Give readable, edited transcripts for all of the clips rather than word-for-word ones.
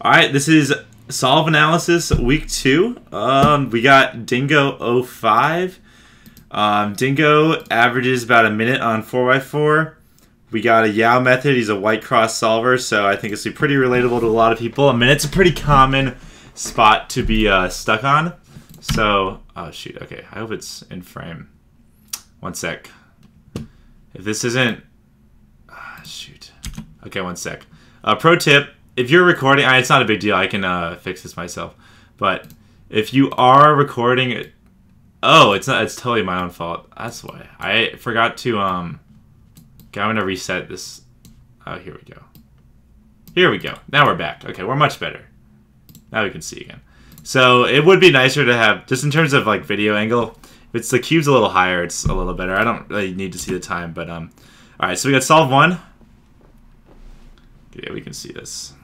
Alright, this is Solve Analysis Week 2. We got Dingo05. Dingo averages about a minute on 4x4. We got a Yao method. He's a white cross solver, so I think it's pretty relatable to a lot of people. A minute's a pretty common spot to be stuck on. So, oh shoot, okay. I hope it's in frame. One sec. If this isn't... shoot. Okay, one sec. Pro tip. If you're recording, it's not a big deal. I can fix this myself. But if you are recording it, oh, it's not. It's totally my own fault. That's why I forgot to. Okay, I'm gonna reset this. Oh, here we go. Here we go. Now we're back. Okay, we're much better. Now we can see again. So it would be nicer to have, just in terms of like video angle. If it's the cube's a little higher, it's a little better. I don't really need to see the time, but all right. So we got solve 1. Yeah, we can see this.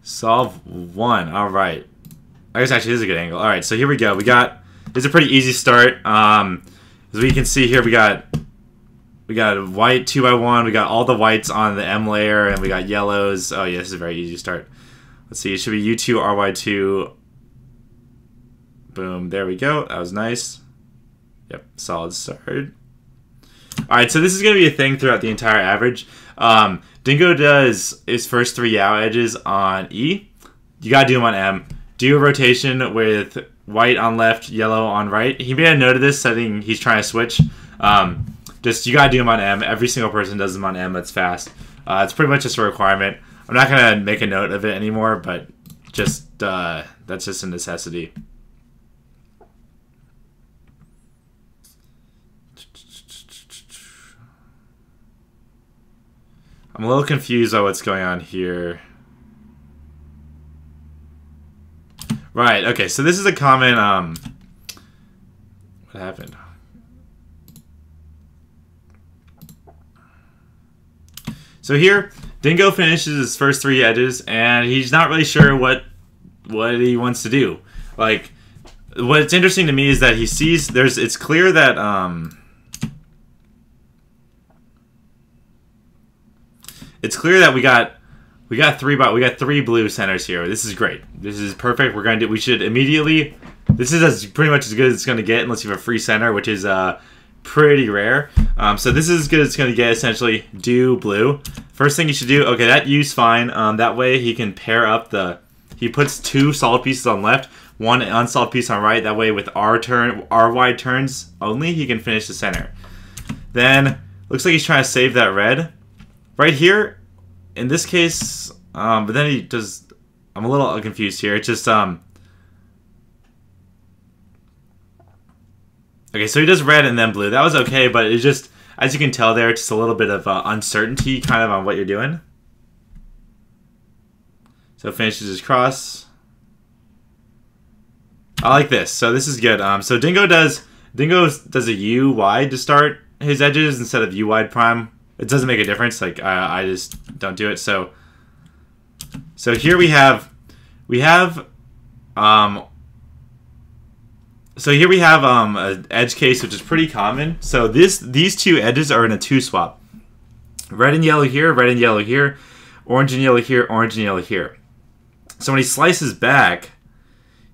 Solve 1. All right. I guess actually this is a good angle. All right, so here we go. We got, this is a pretty easy start. As we can see here, we got white 2x1. We got all the whites on the M layer, and we got yellows. Oh yeah, this is a very easy start. Let's see. It should be U2 RY2. Boom. There we go. That was nice. Yep. Solid start. All right, so this is going to be a thing throughout the entire average. Dingo does his first 3 Yao edges on E. You got to do them on M. Do a rotation with white on left, yellow on right. He made a note of this, setting he's trying to switch. Just you got to do them on M. Every single person does them on M. That's fast. It's pretty much just a requirement. I'm not going to make a note of it anymore, but just that's just a necessity. I'm a little confused on what's going on here. Right, okay, so this is a common, what happened? So here, Dingo finishes his first 3 edges, and he's not really sure what he wants to do. Like, what's interesting to me is that he sees, it's clear that, it's clear that we got 3 blue centers here. This is great. This is perfect. We should immediately. This is pretty much as good as it's going to get, unless you have a free center, which is pretty rare. So this is as good as it's going to get. Essentially, do blue. First thing you should do. Okay, that U's fine. That way he can pair up the. He puts 2 solid pieces on left, 1 unsolid piece on right. That way, with RY turns only, he can finish the center. Then looks like he's trying to save that red. Right here, in this case, but then he does, I'm a little confused here. It's just, okay, so he does red and then blue. That was okay, but it's just, as you can tell there, just a little bit of uncertainty kind of on what you're doing. So finishes his cross. I like this. So this is good. So Dingo does a U wide to start his edges instead of U wide prime. It doesn't make a difference. Like I just don't do it. So here we have an edge case which is pretty common. So these 2 edges are in a 2 swap. Red and yellow here, red and yellow here, orange and yellow here, orange and yellow here. So when he slices back,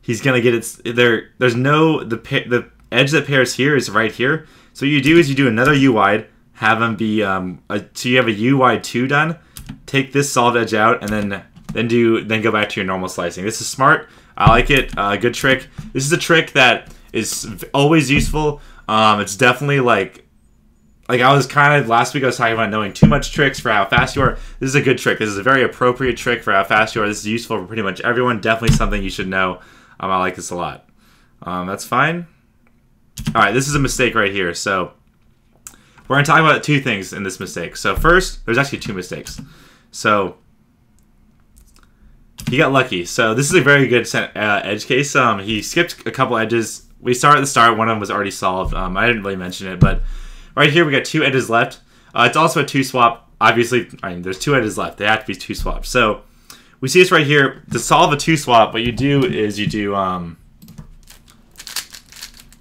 he's gonna get it there. There's no the edge that pairs here is right here. So what you do is you do another U wide. Have them be so you have a U wide 2 done. Take this solved edge out, and then go back to your normal slicing. This is smart. I like it. Good trick. This is a trick that is always useful. It's definitely like I was kind of last week I was talking about knowing too much tricks for how fast you are. This is a good trick. This is a very appropriate trick for how fast you are. This is useful for pretty much everyone. Definitely something you should know. I like this a lot. That's fine. All right, this is a mistake right here. So we're going to talk about 2 things in this mistake. So first, there's actually 2 mistakes. So he got lucky. So this is a very good edge case. He skipped a couple edges. We started at the start. One of them was already solved. I didn't really mention it, but right here we got 2 edges left. It's also a 2 swap. Obviously, there's 2 edges left. They have to be 2 swaps. So we see this right here. To solve a 2 swap, what you do is you do.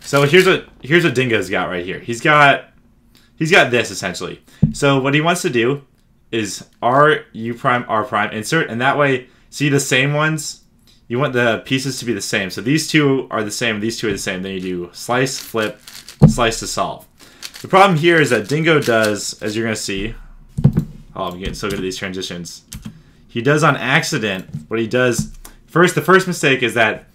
So here's what Dingo's got right here. He's got this essentially. So what he wants to do is R, U prime, R prime, insert, and that way, see the same ones? You want the pieces to be the same. So these two are the same, these two are the same. Then you do slice, flip, slice to solve. The problem here is that Dingo does, as you're going to see, oh, I'm getting so good at these transitions. He does on accident, what he does, the first mistake is that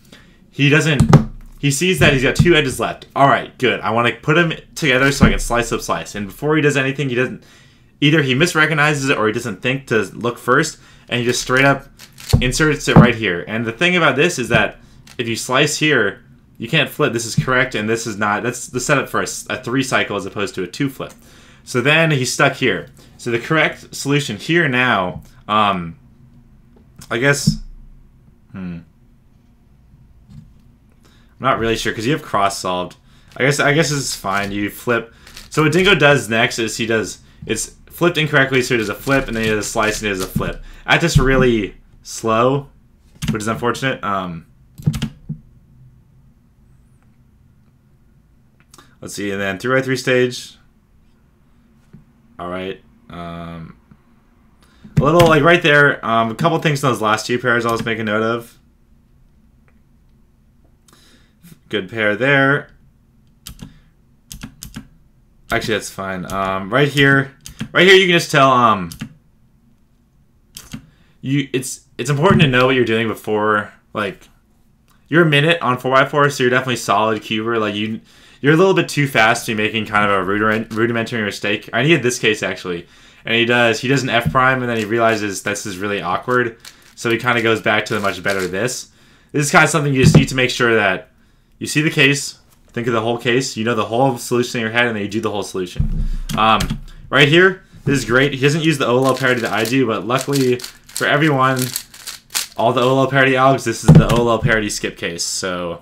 he sees that he's got two edges left. All right, good. I want to put them together so I can slice up slice. And before he does anything, either he misrecognizes it or he doesn't think to look first, and he just straight up inserts it right here. And the thing about this is that if you slice here, you can't flip. This is correct, and this is not. That's the setup for a 3 cycle as opposed to a 2 flip. So then he's stuck here. So the correct solution here now, I guess, I'm not really sure because you have cross solved. I guess this is fine. You flip. So what Dingo does next is it's flipped incorrectly, so he does a flip, and then he does a slice, and he does a flip. That's just really slow, which is unfortunate. Let's see, and then 3x3 stage. All right. A little, like, right there, a couple things in those last 2 pairs I'll just make a note of. Good pair there. Actually, that's fine. Right here you can just tell, it's important to know what you're doing before, like, you're a minute on 4x4, so you're definitely solid cuber. Like, you're a little bit too fast to be making kind of a rudimentary mistake. I needed this case, actually. And he does an F prime, and then he realizes this is really awkward. So he kind of goes back to the much better this. This is kind of something you just need to make sure that you see the case, think of the whole case, you know the whole solution in your head, and then you do the whole solution. Right here, this is great. He doesn't use the OLO parity that I do, but luckily for everyone, all the OLO parity algs, this is the OLO parity skip case. So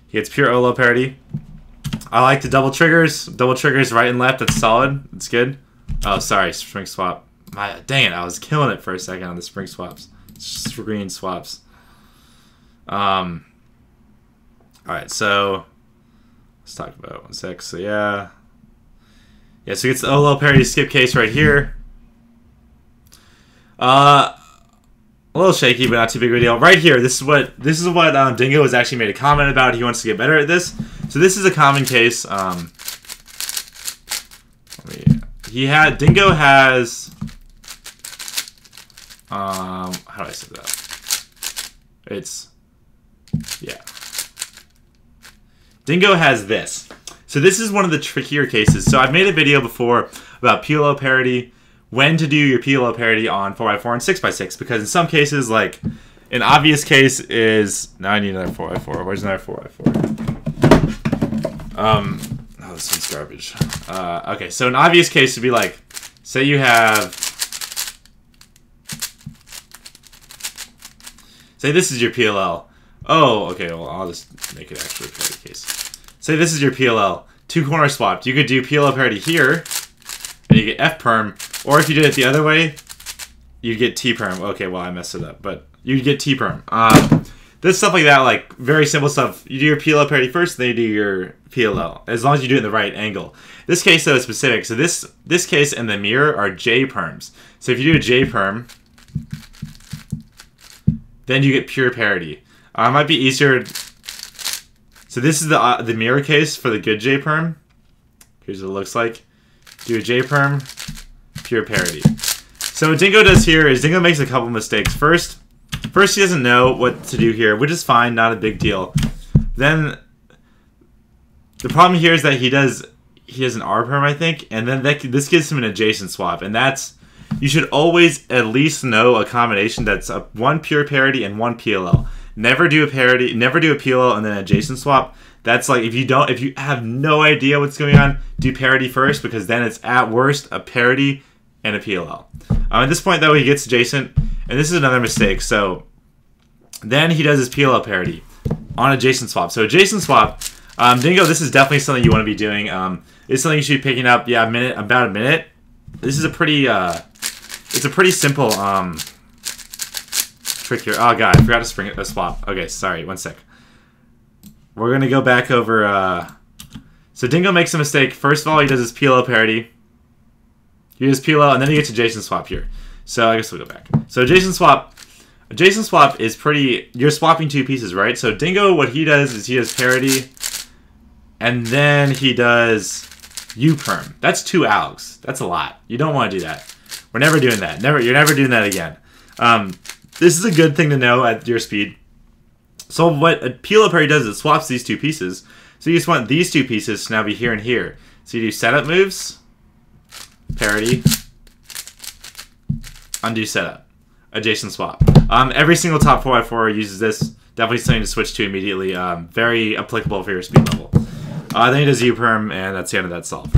he gets pure OLO parity. I like the double triggers right and left. That's solid. That's good. Oh, sorry, spring swap. Dang it, I was killing it for a second on the spring swaps. Screen swaps. Alright, so let's talk about 1 sec. So yeah. Yeah, so he gets the OLO parity skip case right here. A little shaky, but not too big of a deal. Right here, this is what Dingo has actually made a comment about. He wants to get better at this. So this is a common case. Dingo has. How do I say that? Dingo has this. So this is one of the trickier cases. So I've made a video before about PLO parity, when to do your PLO parity on 4x4 and 6x6, because in some cases, like an obvious case is, now I need another 4x4. Where's another 4x4? Oh, this one's garbage. Okay, so an obvious case would be like, say you have, say this is your PLL. Oh, okay, well, I'll just make it actually a parity case. Say this is your PLL, 2 corner swapped. You could do PLO parity here, and you get F perm, or if you did it the other way, you'd get T perm. Okay, well, I messed it up, but you'd get T perm. This stuff like that, like very simple stuff. You do your PLO parity first, then you do your PLL, as long as you do it in the right angle. This case, though, is specific. So this case and the mirror are J perms. So if you do a J perm, then you get pure parity. It might be easier. So this is the mirror case for the good J perm. Here's what it looks like. Do a J perm, pure parity. So what Dingo does here is Dingo makes a couple mistakes. First, he doesn't know what to do here, which is fine, not a big deal. Then the problem here is that he does an R perm, I think, and then this gives him an adjacent swap, and that's, you should always at least know a combination that's one pure parity and one PLL. Never do a parity, never do a PLL and then an adjacent swap. That's like, if you have no idea what's going on, do parity first, because then it's at worst a parity and a PLL. At this point, though, he gets adjacent, and this is another mistake. So then he does his PLL parity on adjacent swap. So adjacent swap, Dingo, this is definitely something you want to be doing. It's something you should be picking up. Yeah, about a minute. This is a pretty, it's a pretty simple trick here. Oh god, I forgot to swap. Okay, sorry. 1 sec. We're gonna go back over. So Dingo makes a mistake. First of all, he does his PLO parity. You just peel out, and then you get to adjacent swap here. So I guess we'll go back. So adjacent swap is pretty. You're swapping two pieces, right? So Dingo, what he does is he does parity, and then he does U-perm. That's 2 algs. That's a lot. You don't want to do that. We're never doing that. You're never doing that again. This is a good thing to know at your speed. So what a peel up parity does is it swaps these two pieces. So you just want these two pieces to now be here and here. So you do setup moves, parity, undo setup, adjacent swap. Every single top 4x4 uses this. Definitely something to switch to immediately. Very applicable for your speed level. Then he does U-perm, and that's the end of that solve.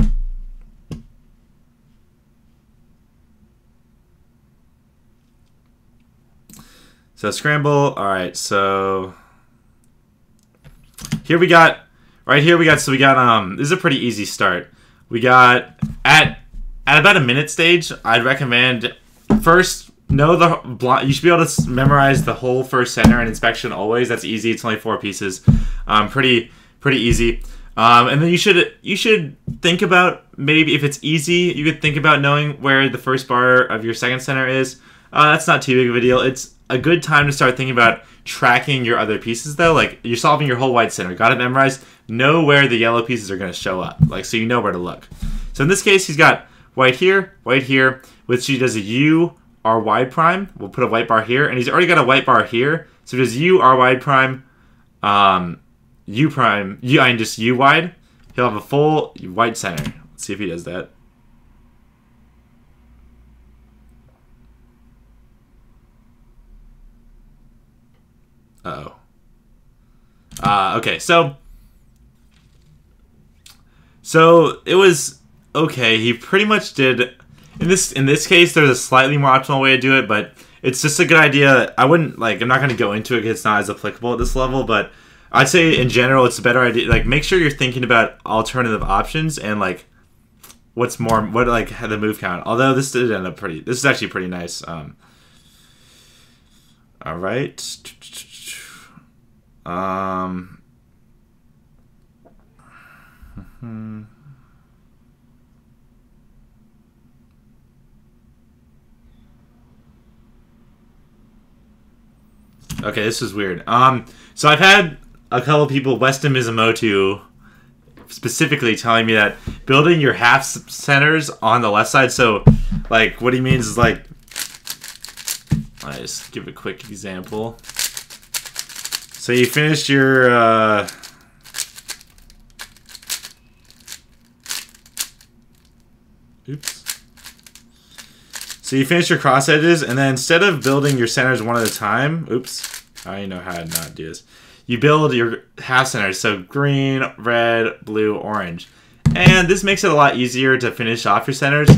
So scramble. All right. So here we got. Right here we got. So we got. This is a pretty easy start. We got at about a minute stage. I'd recommend first know the. You should be able to memorize the whole first center and inspection always. That's easy. It's only 4 pieces. Pretty easy. And then you should think about, maybe if it's easy, you could think about knowing where the first bar of your second center is. That's not too big of a deal. It's a good time to start thinking about tracking your other pieces, though. Like, you're solving your whole white center. Got it memorized. Know where the yellow pieces are going to show up, like, so you know where to look. So in this case, he's got white here, which he does a U R wide prime. We'll put a white bar here, and he's already got a white bar here. So does U R wide prime, U prime, and just U wide. He'll have a full white center. Let's see if he does that. Okay, so it was okay. He pretty much did in this case. There's a slightly more optimal way to do it, but it's just a good idea. I wouldn't I'm not going to go into it because it's not as applicable at this level, but I'd say in general it's a better idea. Like, make sure you're thinking about alternative options and like what's more the move count. Although this did end up pretty. This is actually pretty nice. All right. Okay, this is weird. So I've had a couple of people, Weston Mizumoto, specifically telling me that building your half centers on the left side. So, like, what he means is like, I just give a quick example. So you finished your So you finish your cross edges, and then instead of building your centers one at a time, I know how to not do this. You build your half centers, so green, red, blue, orange. And this makes it a lot easier to finish off your centers.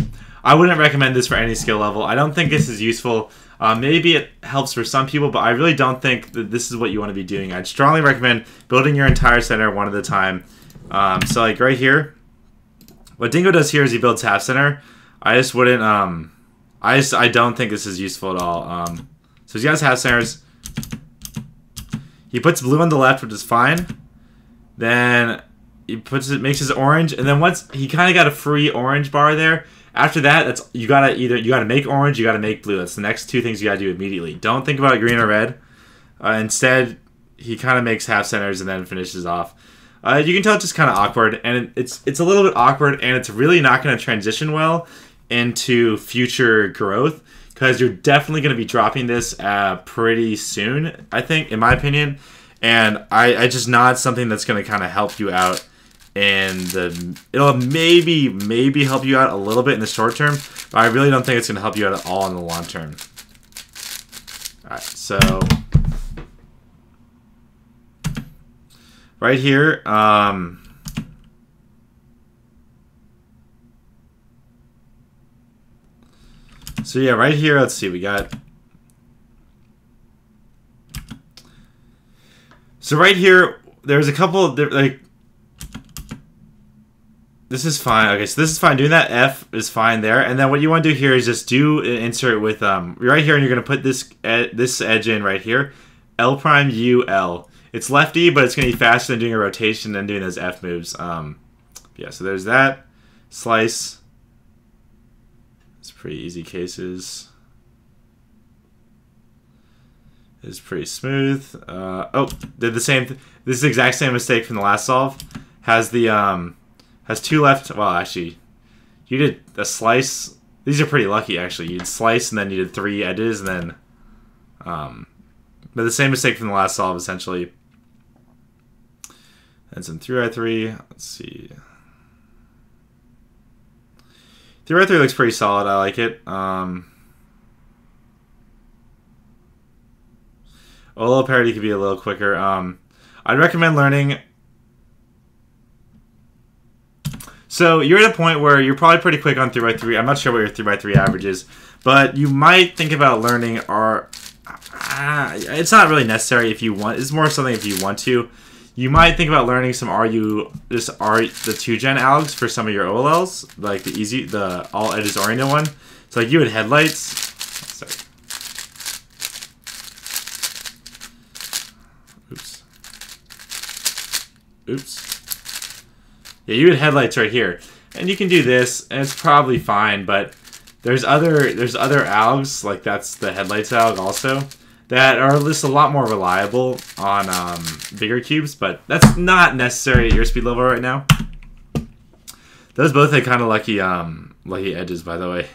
I wouldn't recommend this for any skill level. I don't think this is useful. Maybe it helps for some people, but I really don't think that this is what you want to be doing. I'd strongly recommend building your entire center one at a time. So like right here, what Dingo does here is he builds half center. I just wouldn't, I don't think this is useful at all. So he's got his half centers. He puts blue on the left, which is fine. Then he makes his orange, and then once he kind of got a free orange bar there. After that, you gotta make orange, you gotta make blue. That's the next two things you gotta do immediately. Don't think about green or red. Instead, he kind of makes half centers and then finishes off. You can tell it's just kind of awkward, and it's a little bit awkward, and it's really not going to transition well into future growth, because you're definitely going to be dropping this pretty soon, I think, in my opinion. And I just not something that's going to kind of help you out it'll maybe help you out a little bit in the short term, but I really don't think it's going to help you out at all in the long term. Alright, so right here, so yeah, right here, let's see, we got, so right here, there's a couple, like, this is fine. Okay, so this is fine. Doing that F is fine there. And then what you want to do here is just do an insert with right here, and you're going to put this edge in right here. L prime U L. It's lefty, but it's going to be faster than doing a rotation than doing those F moves. Yeah, so there's that. Slice. pretty easy cases. It's pretty smooth. Oh, did the same. This is the exact same mistake from the last solve. Has the has two left. Well, actually, you did a slice. These are pretty lucky, actually. You did slice, and then you did 3 edges, and then but the same mistake from the last solve, essentially. And some 3x3. Let's see. 3x3 looks pretty solid. I like it. Olo parity could be a little quicker. I'd recommend learning. So you're at a point where you're probably pretty quick on 3x3. I'm not sure what your 3x3 average is, but you might think about learning R. It's not really necessary if you want. It's more something if you want to. You might think about learning some the 2-gen algs for some of your OLLs, like the all edges oriented one. So like you had headlights. Sorry. Oops. Yeah, you had headlights right here, and you can do this, and it's probably fine. But there's other algs, like that's the headlights alg also, that are just a lot more reliable on bigger cubes, but that's not necessary at your speed level right now. Those both had kind of lucky edges, by the way.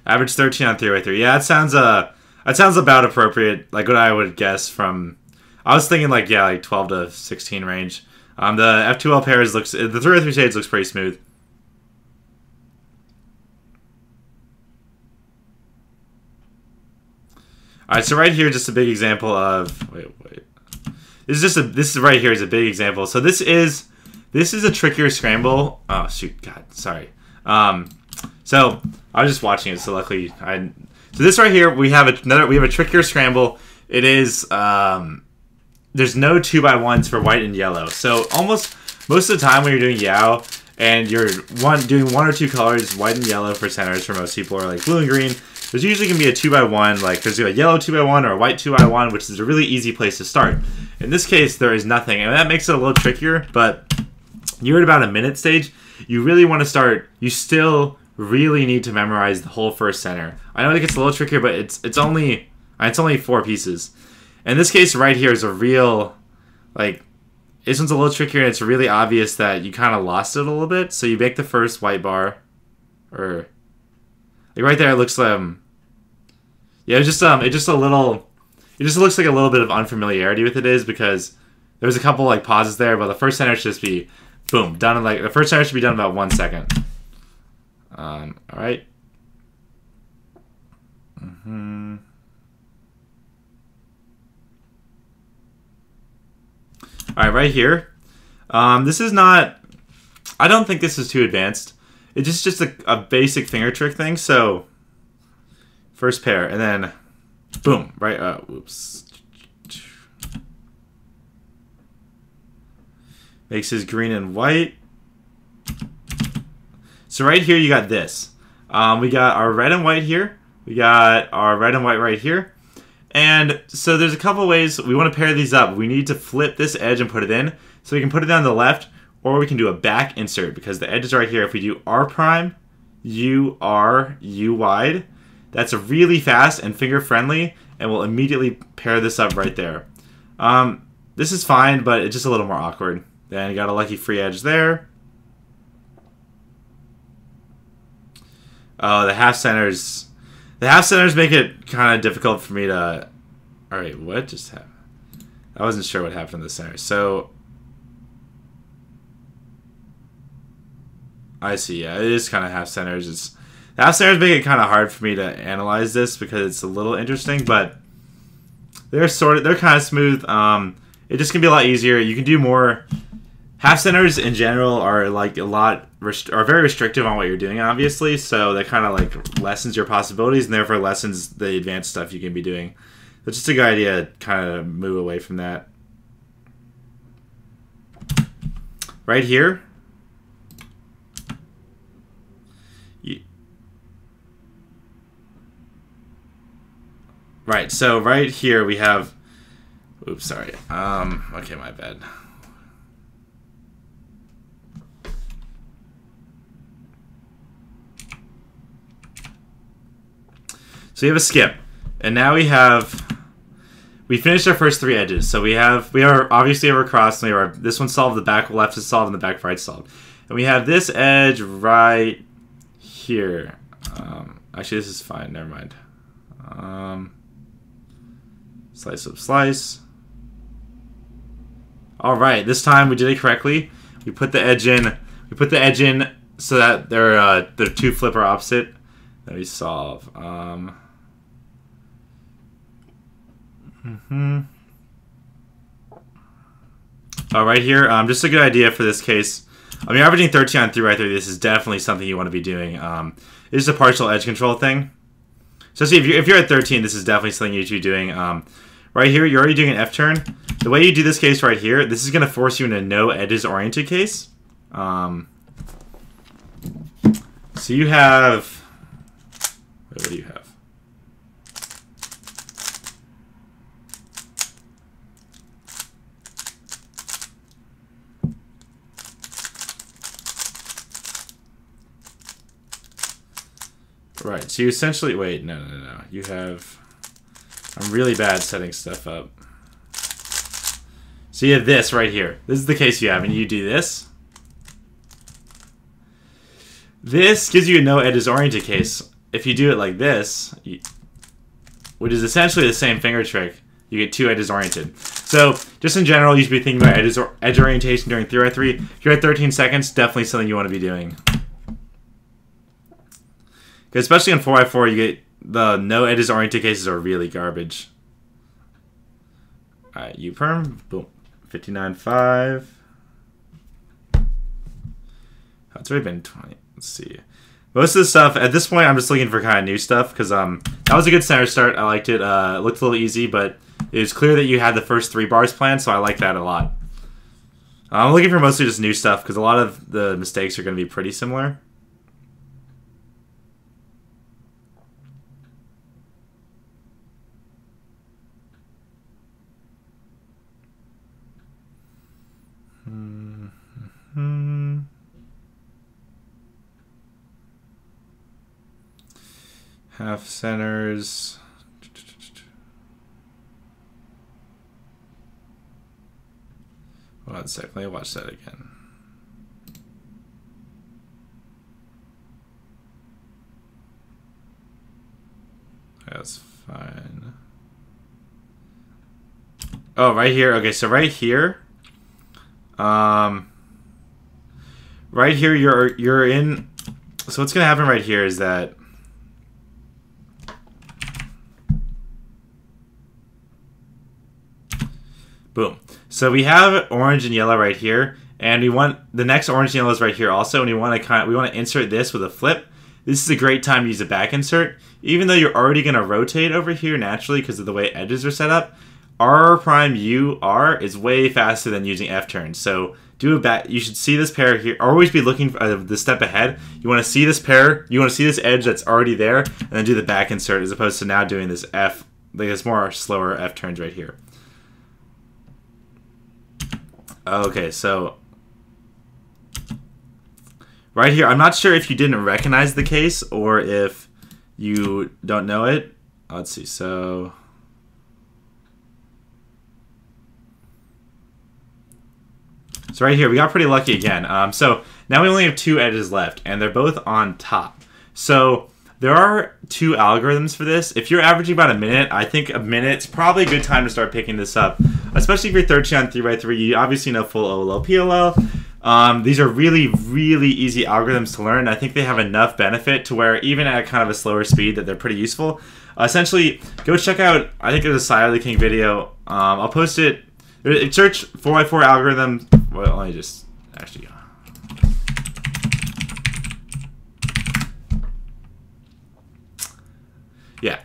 Average 13 on 3x3. Yeah, that sounds about appropriate, like what I would guess from. I was thinking like 12 to 16 range. The F2L pairs the 3x3 shades looks pretty smooth. All right, so right here, just a big example of wait. This is right here is a big example. So this is a trickier scramble. Oh shoot, God, sorry. So I was just watching it, so luckily so this right here we have a trickier scramble. It is there's no 2x1s for white and yellow. So almost most of the time when you're doing Yao and you're doing 1 or 2 colors, white and yellow for centers for most people, or like blue and green, there's usually gonna be a 2x1, like there's a yellow 2x1 or a white 2x1, which is a really easy place to start. In this case, there is nothing, and that makes it a little trickier, but you're at about a minute stage. You really want to start, you still really need to memorize the whole first center. I know it gets a little trickier, but it's only 4 pieces. In this case right here is a real, like, this one's a little trickier, and it's really obvious that you kind of lost it a little bit. So you make the first white bar, or like right there it looks yeah, it just looks like a little bit of unfamiliarity with it is because there's a couple like pauses there, but the first center should just be boom, done in like the first center should be done in about 1 second. All right. All right, right here. This is not. I don't think this is too advanced. It's just a basic finger trick thing. So first pair, and then boom, right. Whoops. Makes his green and white. So right here you got this. We got our red and white here. We got our red and white right here. And so there's a couple ways we want to pair these up. We need to flip this edge and put it in. So we can put it down to the left, or we can do a back insert because the edge is right here. If we do R prime, U R, U wide, that's really fast and finger friendly, and we'll immediately pair this up right there. This is fine, but it's just a little more awkward. Then you got a lucky free edge there. Oh, the half centers. The half centers make it kind of difficult for me to. All right, what just happened? I wasn't sure what happened in the center. So I see. Yeah, it is kind of half centers. The half centers make it kind of hard for me to analyze this because it's a little interesting, but they're kind of smooth. It just can be a lot easier. You can do more. Half centers in general are like are very restrictive on what you're doing, obviously. So that kind of like lessens your possibilities and therefore lessens the advanced stuff you can be doing. It's just a good idea to kind of move away from that. Right here. Right. So right here we have Oops, sorry. Okay, my bad. So we have a skip, and now we finished our first 3 edges. So we are obviously over cross, and this one's solved, the back left is solved, and the back right solved. And we have this edge right here. Actually, this is fine. Never mind. Slice up, slice. All right, this time we did it correctly. We put the edge in. We put the edge in so that they're 2 flipper opposite. Then we solve. Right here, just a good idea for this case. I mean, averaging 13 on 3 right there, this is definitely something you want to be doing. This is a partial edge control thing. So see, if you're at 13, this is definitely something you should be doing. Right here, you're already doing an F turn. The way you do this case right here, this is going to force you into no edges oriented case. So you have... Wait, what do you have? Right, so you essentially... Wait, no. You have... I'm really bad setting stuff up. So you have this right here. This is the case you have, and you do this. This gives you a no edges oriented case. If you do it like this, which is essentially the same finger trick, you get 2 edges oriented. So, just in general, you should be thinking about edge orientation during 3x3. If you're at 13 seconds, definitely something you want to be doing. Because especially on 4x4, you get the no edges oriented cases are really garbage. Alright, U-perm. Boom. 59.5. It's already been 20. Let's see. Most of the stuff, at this point, I'm just looking for kind of new stuff, because that was a good center start. I liked it. It looked a little easy, but it was clear that you had the first 3 bars planned, so I like that a lot. I'm looking for mostly just new stuff, because a lot of the mistakes are going to be pretty similar. Half centers. One sec, let me watch that again. That's fine. Oh, right here. Okay, so right here. Right here, you're in. So what's gonna happen right here is that. Boom. So we have orange and yellow right here, and we want the next orange and yellow is right here also, and we want to insert this with a flip. This is a great time to use a back insert, even though you're already going to rotate over here naturally because of the way edges are set up. R prime U R is way faster than using F turns. So do a back. You should see this pair here. Always be looking for the step ahead. You want to see this pair. You want to see this edge that's already there, and then do the back insert as opposed to now doing this F. Like this more slower F turns right here. Okay, so right here, I'm not sure if you didn't recognize the case or if you don't know it. Let's see, so right here, we got pretty lucky again. So now we only have 2 edges left, and they're both on top. So there are 2 algorithms for this. If you're averaging about a minute, I think a minute's probably a good time to start picking this up. Especially if you're 13 on 3x3, you obviously know full OLL, PLL. These are really, really easy algorithms to learn. I think they have enough benefit to where even at kind of a slower speed that they're pretty useful. Essentially, go check out, I think there's a Sire the King video. I'll post it. Search 4x4 algorithm. Well, let me just actually go. Yeah.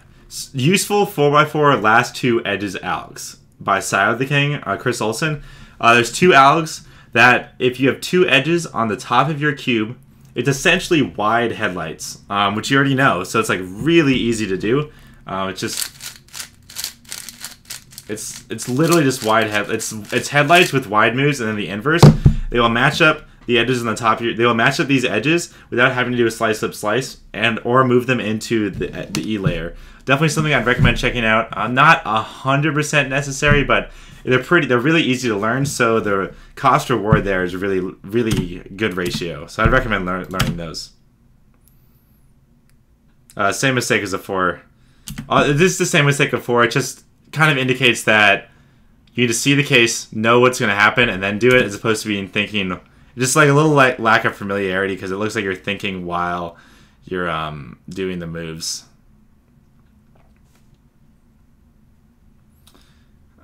Useful 4x4 last 2 edges algs by Sire the King, Chris Olsen. There's 2 algs that if you have 2 edges on the top of your cube, it's essentially wide headlights, which you already know. So it's like really easy to do. It's just It's literally just wide head. It's headlights with wide moves and then the inverse. They will match up the edges on the top of your. They will match up these edges without having to do a slice up slice and or move them into the E layer. Definitely something I'd recommend checking out. Not 100% necessary, but they're really easy to learn. So the cost reward there is really good ratio. So I'd recommend learning those. Same mistake as before. This is the same mistake before. It just kind of indicates that you need to see the case, know what's going to happen, and then do it, as opposed to being thinking. Just like a little lack of familiarity, because it looks like you're thinking while you're doing the moves.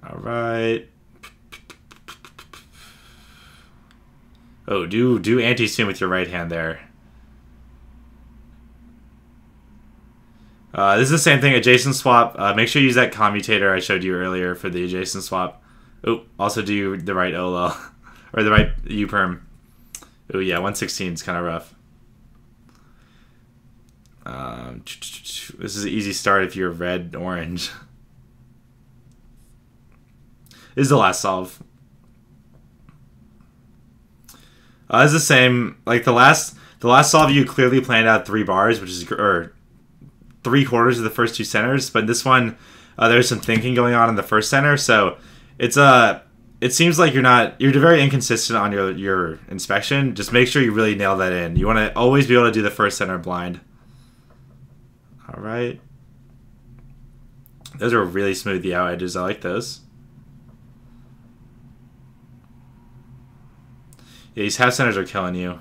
All right. Oh, do anti-swing with your right hand there. This is the same thing, adjacent swap. Make sure you use that commutator I showed you earlier for the adjacent swap. Oh, also do the right OLL. Or the right U-perm. Oh yeah, 116 is kind of rough. This is an easy start if you're red, orange. This is the last solve. It's the same. Like the last solve, you clearly planned out 3 bars, which is or 3/4 of the first 2 centers. But this one, there's some thinking going on in the first center, so it's it seems like you're very inconsistent on your inspection. Just make sure you really nail that in. You want to always be able to do the first center blind. All right. Those are really smooth out edges. I like those. Yeah, these half centers are killing you.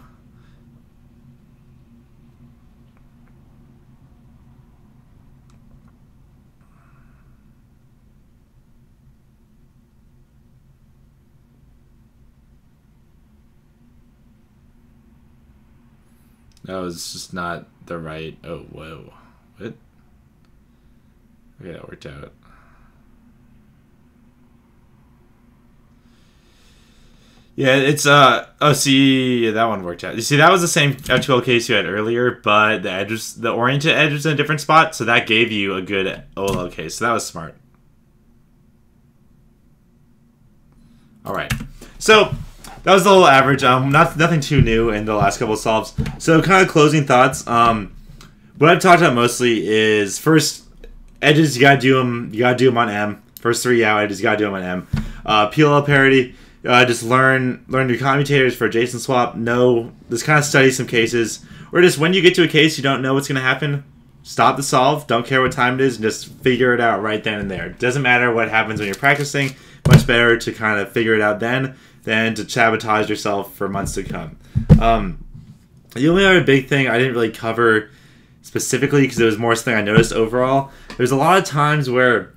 No, it's just not the right. Oh, whoa. What? Okay, that worked out. Yeah, it's oh, see, yeah, that one worked out. You see, that was the same F2L case you had earlier, but the oriented edge was in a different spot, so that gave you a good OLL case. So that was smart. All right, so that was the whole average. Nothing too new in the last couple of solves. So kind of closing thoughts. What I've talked about mostly is first edges. You gotta do them. You gotta do them on M. First 3 out edges. You gotta do them on M. PLL parity. Just learn your commutators for adjacent swap. Just kind of study some cases, or just when you get to a case you don't know what's gonna happen, stop the solve. Don't care what time it is, and just figure it out right then and there. It doesn't matter what happens when you're practicing. Much better to kind of figure it out then than to sabotage yourself for months to come. The only other big thing I didn't really cover specifically because it was more something I noticed overall. There's a lot of times where,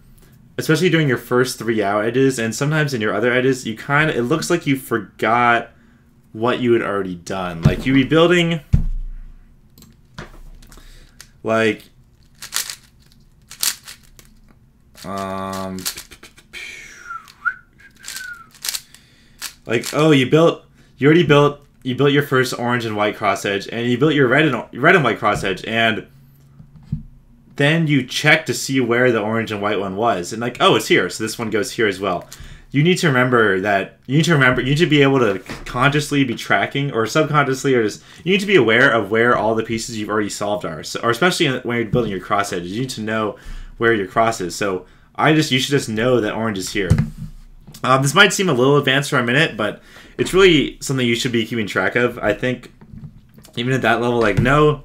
especially during your first 3 out edges and sometimes in your other edges, it looks like you forgot what you had already done. Like you'd be building like oh, you built your first orange and white cross edge, and you built your red and white cross edge, and then you check to see where the orange and white one was, and like, oh, it's here, so this one goes here as well. You need to remember that. You need to be able to consciously be tracking, or subconsciously, or just you need to be aware of where all the pieces you've already solved are. So, or especially when you're building your cross edges, you need to know where your cross is. So you should just know that orange is here. This might seem a little advanced for a minute, but it's really something you should be keeping track of. I think even at that level, like, oh,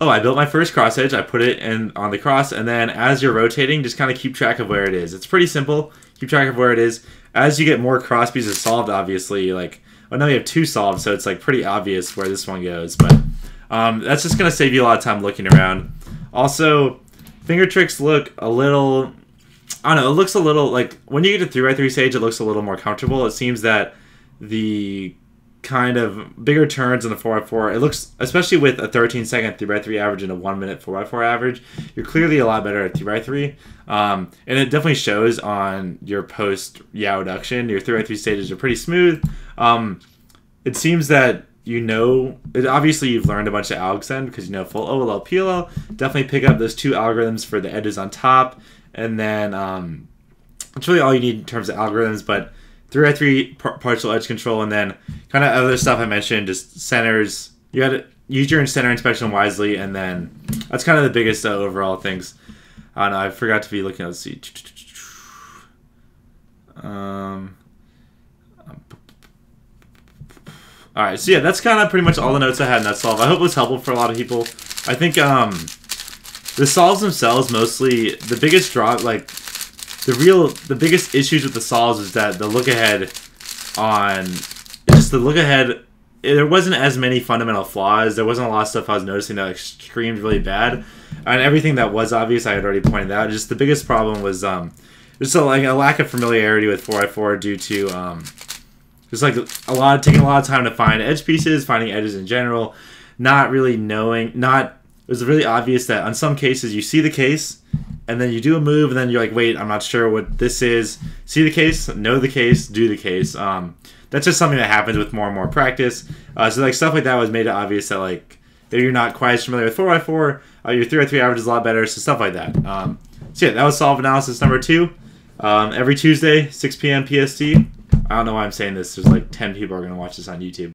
I built my first cross edge, I put it on the cross, and then as you're rotating, just kind of keep track of where it is. It's pretty simple. Keep track of where it is. As you get more cross pieces solved, obviously, like, well, now you have 2 solved, so it's like pretty obvious where this one goes. But that's just going to save you a lot of time looking around. Also, finger tricks look a little... I don't know, it looks a little like when you get to 3x3 stage, it looks a little more comfortable. It seems that the kind of bigger turns in the 4x4, it looks, especially with a 13-second 3x3 average and a 1-minute 4x4 average, you're clearly a lot better at 3x3. And it definitely shows on your post yaw reduction. Your 3x3 stages are pretty smooth. It seems that obviously you've learned a bunch of algs then because you know full OLL, PLL. Definitely pick up those 2 algorithms for the edges on top. And then That's really all you need in terms of algorithms, but 3x3 partial edge control, and then kind of other stuff I mentioned, just centers. You got to use your center inspection wisely, and then that's kind of the biggest overall things. I forgot to be looking. Let's see. All right, so yeah, that's kind of pretty much all the notes I had in that solve. I hope it was helpful for a lot of people. I think the solves themselves, mostly the biggest draw, like the biggest issues with the solves is that the look ahead there wasn't as many fundamental flaws. There wasn't a lot of stuff I was noticing that like screamed really bad, and everything that was obvious I had already pointed out. Just the biggest problem was just a lack of familiarity with 4x4 due to just like taking a lot of time to find edge pieces, finding edges in general, not really knowing. It was really obvious that on some cases you see the case, and then you do a move, and then you're like, wait, I'm not sure what this is. See the case, know the case, do the case. That's just something that happens with more and more practice. So like stuff like that was made it obvious that like if you're not quite as familiar with 4x4, your 3x3 average is a lot better. So stuff like that. So yeah, that was solve analysis number 2. Every Tuesday, 6 p.m. PST. I don't know why I'm saying this. There's like 10 people are going to watch this on YouTube.